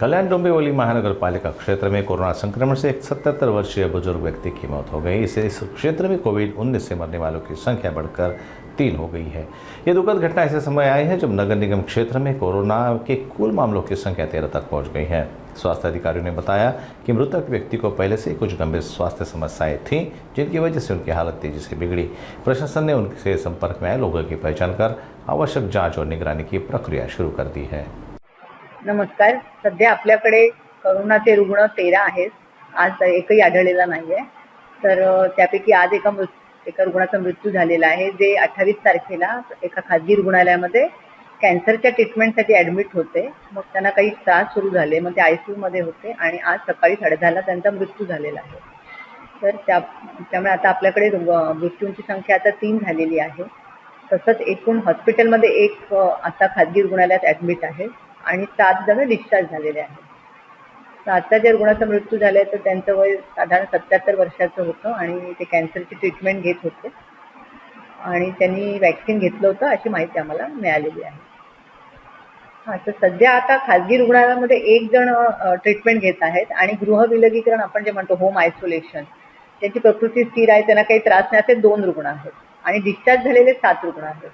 कल्याण डोंबिवली महानगर पालिका क्षेत्र में कोरोना संक्रमण से एक 77 वर्षीय बुजुर्ग व्यक्ति की मौत हो गई। इससे इस क्षेत्र में कोविड-19 से मरने वालों की संख्या बढ़कर 3 हो गई है। ये दुखद घटना ऐसे समय आई है जब नगर निगम क्षेत्र में कोरोना के कुल मामलों की संख्या 13 तक पहुंच गई है। स्वास्थ्य अधिकारियों ने बताया कि मृतक व्यक्ति को पहले से कुछ गंभीर स्वास्थ्य समस्याएं थीं, जिनकी वजह से उनकी हालत तेजी से बिगड़ी। प्रशासन ने उनके संपर्क में आए लोगों की पहचान कर आवश्यक जांच और निगरानी की प्रक्रिया शुरू कर दी है। नमस्कार. सध्या आपल्याकडे कोरोनाचे रुग्ण 13 आहेत. आज एकही आढळलेला नाही आहे. तर त्यापैकी आज एका रुग्णाचा मृत्यू झालेला आहे, जे 28 तारखेला एका खाजगी रुग्णालयामध्ये कॅन्सरच्या ट्रीटमेंटसाठी ॲडमिट होते. मग त्यांना काही त्रास सुरू झाले, मग ते ICUमध्ये होते आणि आज सकाळी 10:30ला त्यांचा मृत्यू झालेला आहे. तर त्यामुळे आता आपल्याकडे मृत्यूंची संख्या आता 3 झालेली आहे. तसंच एकूण हॉस्पिटलमध्ये एक आता खाजगी रुग्णालयात ॲडमिट आहे आणि 7 जण डिस्चार्ज झालेले आहेत. तर आता ज्या रुग्णाचा मृत्यू झाला आहे तर त्यांचं वय साधारण 77 वर्षाचं होतं आणि ते कॅन्सरची ट्रीटमेंट घेत होते आणि त्यांनी वॅक्सिन घेतलं होतं अशी माहिती आम्हाला मिळालेली आहे. हां, तर सध्या आता खाजगी रुग्णालयामध्ये 1 जण ट्रीटमेंट घेत आहेत आणि गृहविलगीकरण आपण जे म्हणतो होम आयसोलेशन, त्यांची प्रकृती स्थिर आहे, त्यांना काही त्रास नाही असे 2 रुग्ण आहेत आणि डिस्चार्ज झालेले 7 रुग्ण आहेत.